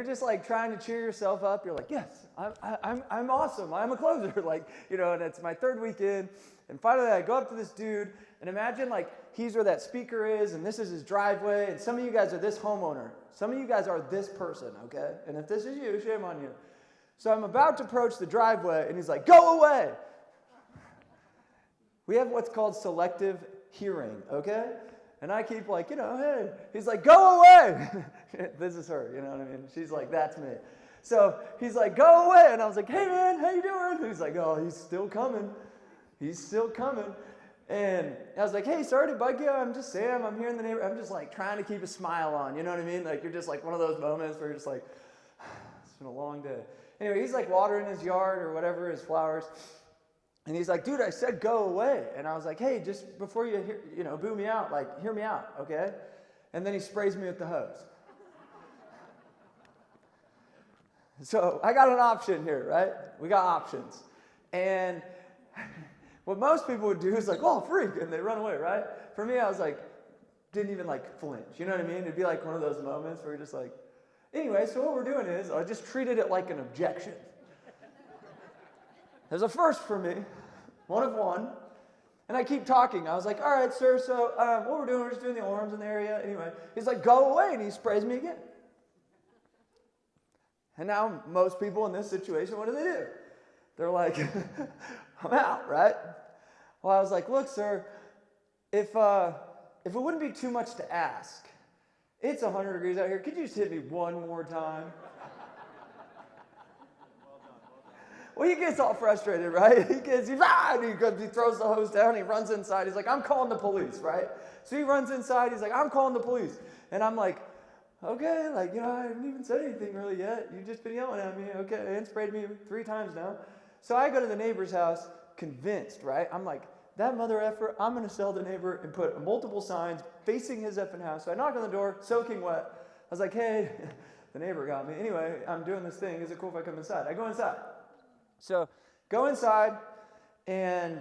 you're just like trying to cheer yourself up. You're like, yes, I'm awesome. I'm a closer. Like, you know, and it's my third weekend. And finally I go up to this dude and imagine like he's where that speaker is and this is his driveway. And some of you guys are this homeowner. Some of you guys are this person, okay? And if this is you, shame on you. So I'm about to approach the driveway and he's like, go away. We have what's called selective hearing, okay? And I keep like, you know, hey. He's like, go away. This is her, you know what I mean? She's like, that's me. So he's like, go away. And I was like, hey, man, how you doing? And he's like, oh, he's still coming. He's still coming. And I was like, hey, sorry to bug you. I'm just Sam. I'm here in the neighborhood. I'm just like trying to keep a smile on. You know what I mean? Like you're just like one of those moments where you're just like, it's been a long day. Anyway, he's like watering his yard or whatever, his flowers. And he's like, dude, I said go away. And I was like, hey, just before you, boo me out, like, hear me out, okay? And then he sprays me with the hose. So I got an option here, right? We got options. And what most people would do is like, oh, freak, and they run away, right? For me, I was like, didn't even like flinch. You know what I mean? It'd be like one of those moments where you're just like, anyway, so what we're doing is I just treated it like an objection. There's a first for me, one of one. And I keep talking. I was like, all right, sir, so what we're doing, we're just doing the alarms in the area. Anyway, he's like, go away, and he sprays me again. And now most people in this situation, what do? They're like, I'm out, right? Well, I was like, look, sir, if it wouldn't be too much to ask, it's 100 degrees out here. Could you just hit me one more time? Well, he gets all frustrated, right? He throws the hose down, he runs inside. He's like, I'm calling the police, right? So he runs inside, he's like, I'm calling the police. And I'm like, okay, like, I haven't even said anything really yet. You've just been yelling at me, okay, and sprayed me 3 times now. So I go to the neighbor's house, convinced, right? I'm like, that mother effer, I'm going to sell the neighbor and put multiple signs facing his effing house. So I knock on the door, soaking wet. I was like, hey, the neighbor got me. Anyway, I'm doing this thing. Is it cool if I come inside? I go inside. So go inside, and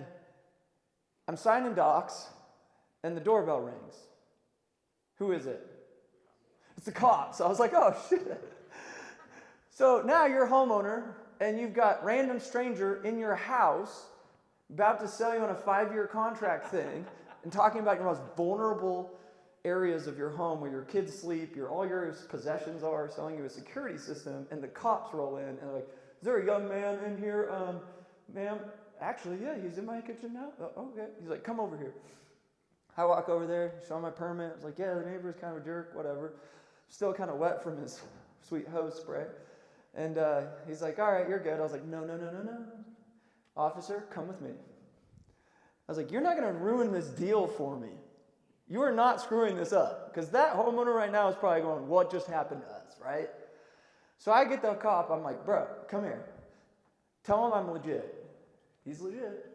I'm signing docs, and the doorbell rings. Who is it? It's the cops. I was like, oh, shit. So now you're a homeowner, and you've got random stranger in your house about to sell you on a 5-year contract thing and talking about your most vulnerable areas of your home where your kids sleep, all your possessions are, selling you a security system, and the cops roll in, and they're like, is there a young man in here, ma'am? Actually, yeah, he's in my kitchen now. Oh, okay. He's like, come over here. I walk over there, show him my permit. I was like, yeah, the neighbor's kind of a jerk, whatever. Still kind of wet from his sweet hose spray. And he's like, all right, you're good. I was like, no. Officer, come with me. I was like, you're not going to ruin this deal for me. You are not screwing this up. Because that homeowner right now is probably going, what just happened to us, right? So I get the cop. I'm like, bro, come here. Tell him I'm legit. He's legit.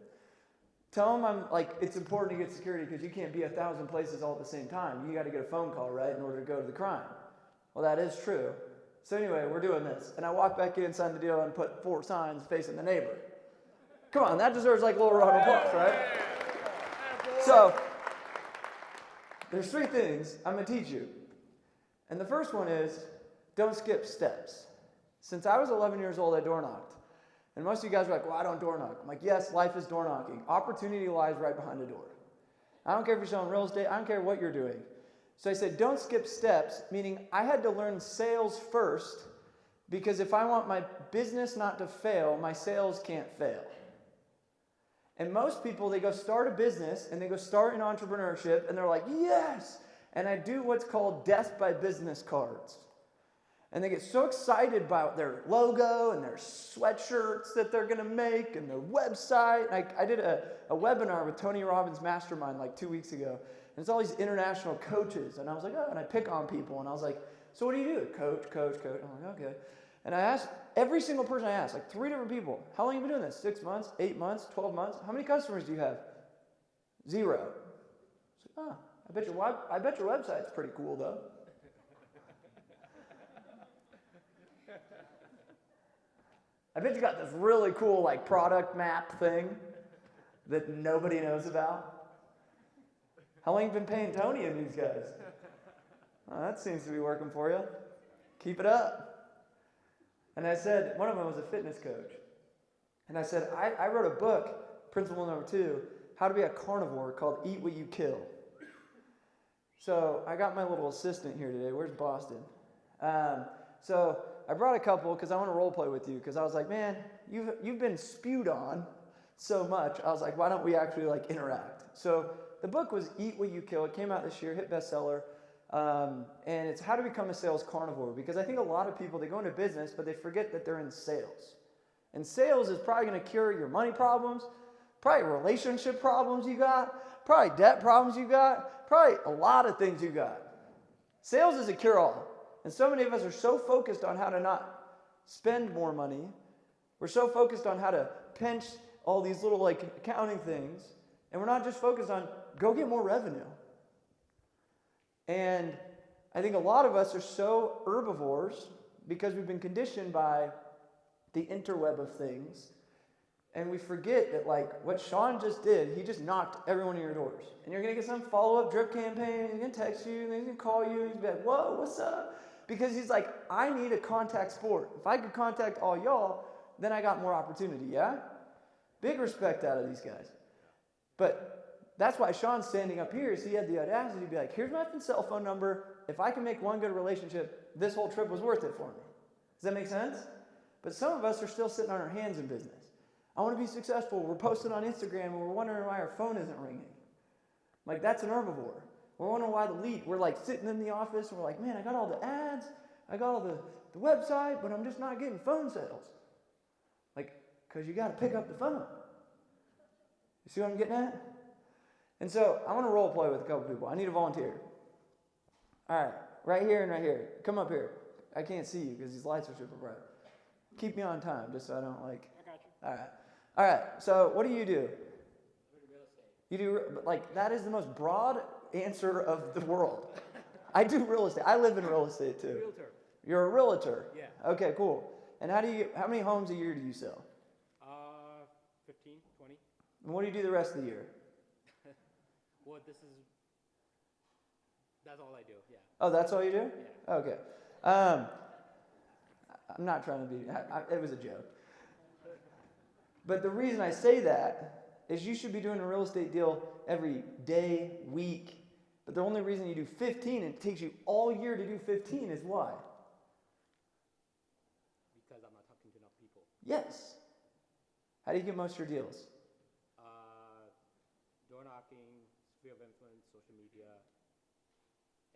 Tell him I'm like, it's important to get security because you can't be 1,000 places all at the same time. You got to get a phone call, right, in order to go to the crime. Well, that is true. So anyway, we're doing this. And I walk back in, sign the deal, and put 4 signs facing the neighbor. Come on, that deserves like a little round of applause, right? So there's 3 things I'm going to teach you. And the first one is, don't skip steps. Since I was 11 years old, I door knocked. And most of you guys are like, well, I don't door knock. I'm like, yes, life is door knocking. Opportunity lies right behind the door. I don't care if you're selling real estate. I don't care what you're doing. So I said, don't skip steps, meaning I had to learn sales first because if I want my business not to fail, my sales can't fail. And most people, they go start a business and they go start in entrepreneurship and they're like, yes. And I do what's called death by business cards. And they get so excited about their logo and their sweatshirts that they're going to make and their website. I did a webinar with Tony Robbins' Mastermind like 2 weeks ago. And it's all these international coaches. And I was like, oh, and I pick on people. And I was like, so what do you do? Coach. I'm like, okay. And I asked every single person I asked, like 3 different people, how long have you been doing this? 6 months, 8 months, 12 months? How many customers do you have? 0. I was like, oh, I bet your website's pretty cool though. I bet you got this really cool like product map thing that nobody knows about. How long have you been paying Tony and these guys? Oh, that seems to be working for you. Keep it up. And I said, one of them was a fitness coach. And I said, I wrote a book, principle number 2, how to be a carnivore, called Eat What You Kill. So I got my little assistant here today. Where's Boston? So I brought a couple because I want to role play with you, because I was like, man, you've been spewed on so much. I was like, why don't we actually like interact? So the book was Eat What You Kill. It came out this year, hit bestseller. And it's how to become a sales carnivore, because I think a lot of people, they go into business, but they forget that they're in sales. And sales is probably going to cure your money problems, probably relationship problems you got, probably debt problems you got, probably a lot of things you got. Sales is a cure-all. And so many of us are so focused on how to not spend more money. We're so focused on how to pinch all these little like accounting things. And we're not just focused on go get more revenue. And I think a lot of us are so herbivores because we've been conditioned by the interweb of things. And we forget that like what Sean just did, he just knocked every one of your doors. And you're going to get some follow-up drip campaign, he's going to text you, and he's going to call you, and he's going to be like, whoa, what's up? Because he's like, I need a contact sport. If I could contact all y'all, then I got more opportunity, yeah? Big respect out of these guys. But that's why Sean's standing up here, is he had the audacity to be like, here's my cell phone number. If I can make one good relationship, this whole trip was worth it for me. Does that make sense? But some of us are still sitting on our hands in business. I want to be successful. We're posting on Instagram and we're wondering why our phone isn't ringing. Like, that's an herbivore. We're wondering why the lead, we're like sitting in the office and we're like, man, I got all the ads, I got all the website, but I'm just not getting phone sales. Like, because you got to pick up the phone. You see what I'm getting at? And so I want to role play with a couple people. I need a volunteer. All right, right here and right here. Come up here. I can't see you because these lights are super bright. Keep me on time just so I don't like. I got you. All right. All right. So what do? I do real estate. You do, like, that is the most broad answer of the world. I do real estate. I live in real estate too. Realtor. You're a realtor? Yeah. Okay, cool. And how many homes a year do you sell? 15, 20. And what do you do the rest of the year? Well, that's all I do, yeah. Oh, that's all you do? Yeah. Okay. I'm not trying to be, it was a joke. But the reason I say that is you should be doing a real estate deal every day, week. But the only reason you do 15 and it takes you all year to do 15 is why? Because I'm not talking to enough people. Yes. How do you get most of your deals? Door knocking, sphere of influence, social media,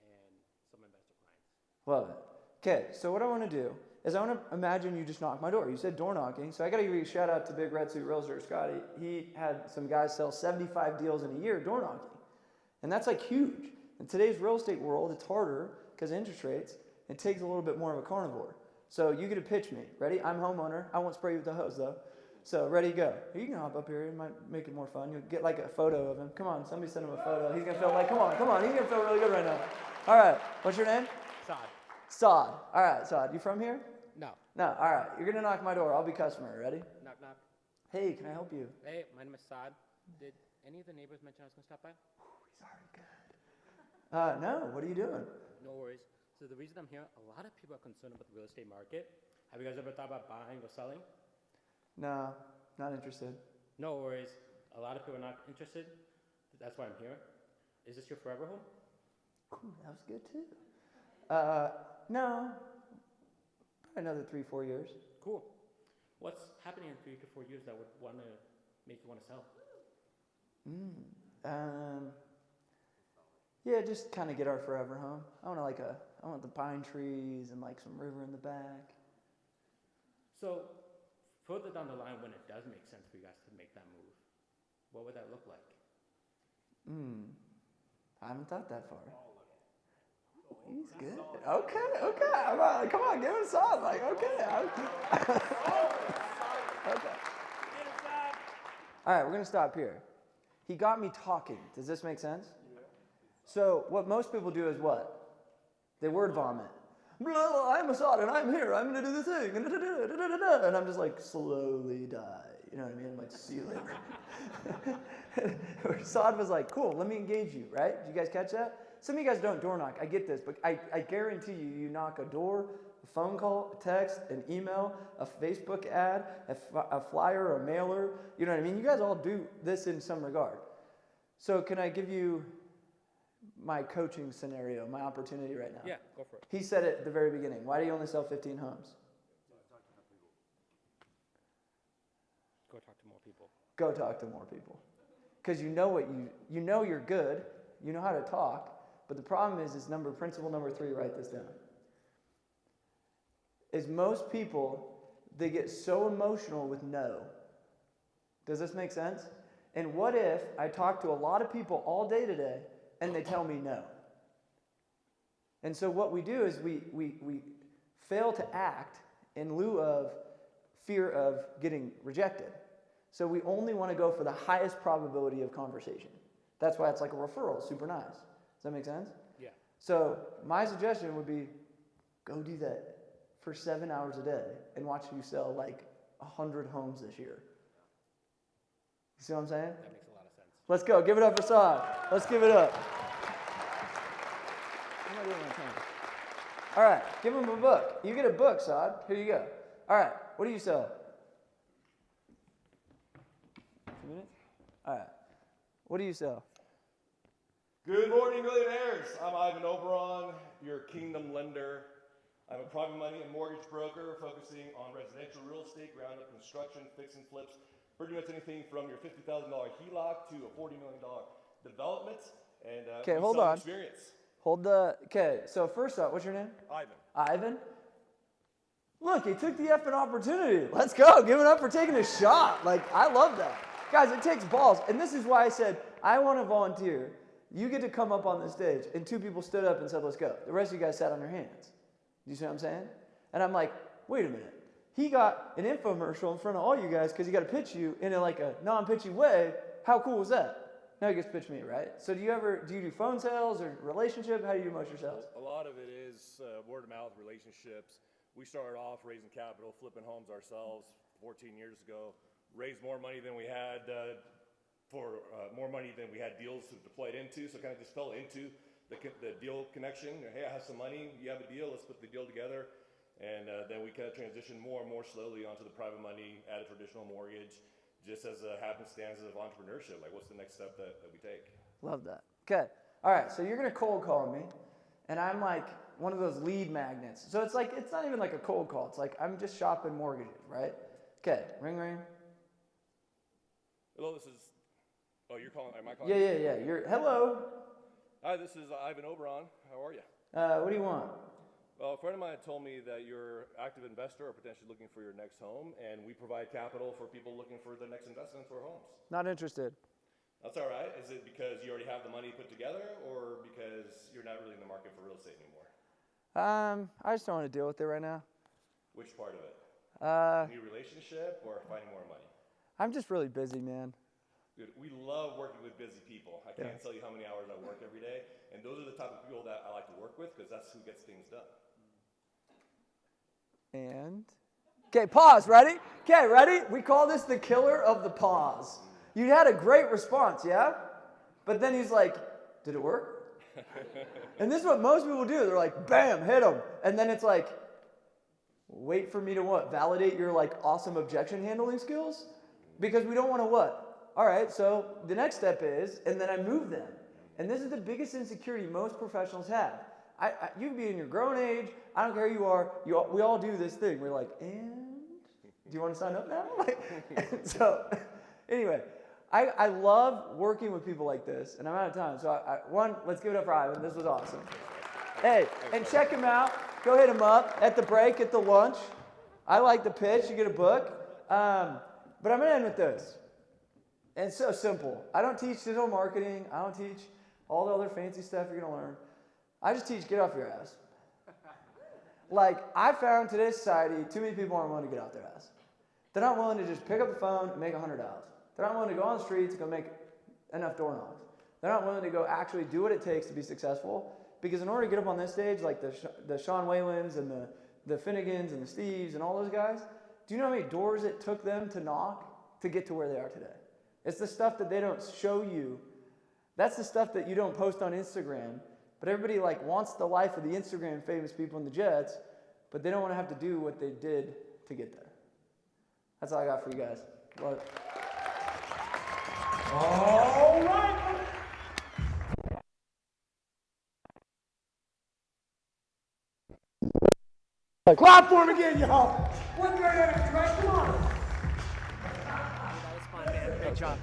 and some investor clients. Love it. Okay, so what I want to do is I want to imagine you just knock my door. You said door knocking, so I got to give you a shout out to Big Red Suit Realtor Scotty. He had some guys sell 75 deals in a year door knocking, and that's like huge. In today's real estate world, it's harder because of interest rates. It takes a little bit more of a carnivore. So you get to pitch me. Ready? I'm homeowner. I won't spray you with the hose though. So ready, go. You can hop up here. It might make it more fun. You'll get like a photo of him. Come on, somebody send him a photo. He's gonna feel like, come on. He's gonna feel really good right now. All right. What's your name? Saad. All right, Saad. You from here? No. No. All right. You're gonna knock my door. I'll be customer. Ready? Knock, knock. Hey, can I help you? Hey, my name is Saad. Did any of the neighbors mention I was gonna stop by? He's already good. No. What are you doing? No worries. So the reason I'm here, a lot of people are concerned about the real estate market. Have you guys ever thought about buying or selling? No, not interested. No worries. A lot of people are not interested. That's why I'm here. Is this your forever home? Ooh, that was good too. No. Probably another 3-4 years. Cool. What's happening in 3 to 4 years that would want to make you want to sell? Yeah, just kind of get our forever home. I want the pine trees and like some river in the back. So further down the line, when it does make sense for you guys to make that move, what would that look like? I haven't thought that far. He's good. Okay. Come on, give him some. Like, okay. Okay. All right, we're going to stop here. He got me talking. Does this make sense? So what most people do is what? They word vomit. Blah, blah, I'm Assad and I'm here. I'm going to do the thing. And I'm just like, slowly die. You know what I mean? I'm like, see you later. Assad was like, cool, let me engage you, right? Did you guys catch that? Some of you guys don't door knock. I get this, but I guarantee you, you knock a door, a phone call, a text, an email, a Facebook ad, a flyer, a mailer. You know what I mean? You guys all do this in some regard. So can I give you my coaching scenario, my opportunity right now? Yeah, go for it. He said it at the very beginning. Why do you only sell 15 homes? Go talk to more people. Go talk to more people. Because you know you know you're good, you know how to talk, but the problem is principle number 3, write this down. Is most people, they get so emotional with no. Does this make sense? And what if I talk to a lot of people all day today and they tell me no? And so what we do is we fail to act in lieu of fear of getting rejected. So we only want to go for the highest probability of conversation. That's why it's like a referral, super nice. Does that make sense? Yeah. So my suggestion would be, go do that for 7 hours a day and watch you sell like 100 homes this year. You see what I'm saying? That makes a lot of sense. Let's go. Give it up for Saad. Let's give it up. What am I doing with my time? All right. Give him a book. You get a book, Saad. Here you go. All right. What do you sell? 2 minutes? All right. What do you sell? Good morning, millionaires. I'm Ivan Oberon, your kingdom lender. I'm a private money and mortgage broker focusing on residential real estate, ground-up construction, fix and flips, pretty much anything from your $50,000 HELOC to a $40 million development. And okay, hold on. Experience. Okay, so first up, what's your name? Ivan. Ivan? Look, he took the effing opportunity. Let's go. Give it up for taking a shot. Like, I love that. Guys, it takes balls. And this is why I said, I want to volunteer. You get to come up on the stage. And 2 people stood up and said, let's go. The rest of you guys sat on your hands. You see what I'm saying? And I'm like, wait a minute. He got an infomercial in front of all you guys because he got to pitch you in like a non-pitchy way. How cool was that? Now he gets to pitch me, right? So do you do phone sales or relationship? How do you do most of your sales? A lot of it is word of mouth relationships. We started off raising capital, flipping homes ourselves 14 years ago. Raised more money than we had more money than we had deals to deploy it into. So kind of just fell into the deal connection. Hey, I have some money. You have a deal. Let's put the deal together. And then we kind of transitioned more and more slowly onto the private money, added traditional mortgage, just as a happenstance of entrepreneurship. Like, what's the next step that we take? Love that. Okay. All right. So you're going to cold call me. And I'm like one of those lead magnets. So it's like, it's not even like a cold call. It's like I'm just shopping mortgages, right? Okay. Ring, ring. Hello, this is... Oh, you're calling... Am I calling? Yeah. Hello. Hi, this is Ivan Oberon. How are you? What do you want? Well, a friend of mine told me that you're an active investor or potentially looking for your next home, and we provide capital for people looking for their next investments or homes. Not interested. That's all right. Is it because you already have the money put together, or because you're not really in the market for real estate anymore? I just don't want to deal with it right now. Which part of it? New relationship or finding more money? I'm just really busy, man. Dude, we love working with busy people. I can't tell you how many hours I work every day, and those are the type of people that I like to work with because that's who gets things done. And okay, pause. Ready? Okay, ready? We call this the killer of the pause. You had a great response, yeah? But then he's like, did it work? And this is what most people do. They're like, bam, hit him. And then it's like, wait for me to what? Validate your like awesome objection handling skills? Because we don't want to what? All right, so the next step is, and then I move them. And this is the biggest insecurity most professionals have. You can be in your grown age, I don't care who you are, we all do this thing. We're like, and? Do you want to sign up now? So, anyway, I love working with people like this, and I'm out of time. So, let's give it up for Ivan. This was awesome. Hey, and check him out. Go hit him up at the break, at the lunch. I like the pitch. You get a book. But I'm going to end with this. And it's so simple. I don't teach digital marketing. I don't teach all the other fancy stuff you're going to learn. I just teach get off your ass. Like, I found today's society, too many people aren't willing to get off their ass. They're not willing to just pick up the phone and make $100. They're not willing to go on the streets and go make enough door knocks. They're not willing to go actually do what it takes to be successful. Because in order to get up on this stage, like the Sean Whalens and the Finnegans and the Steves and all those guys, do you know how many doors it took them to knock to get to where they are today? It's the stuff that they don't show you. That's the stuff that you don't post on Instagram. But everybody like wants the life of the Instagram famous people in the jets. but they don't want to have to do what they did to get there. That's all I got for you guys. Love it. All right. Clap for him again, y'all. One great effort, right? Come on. That was fun, man. Great job.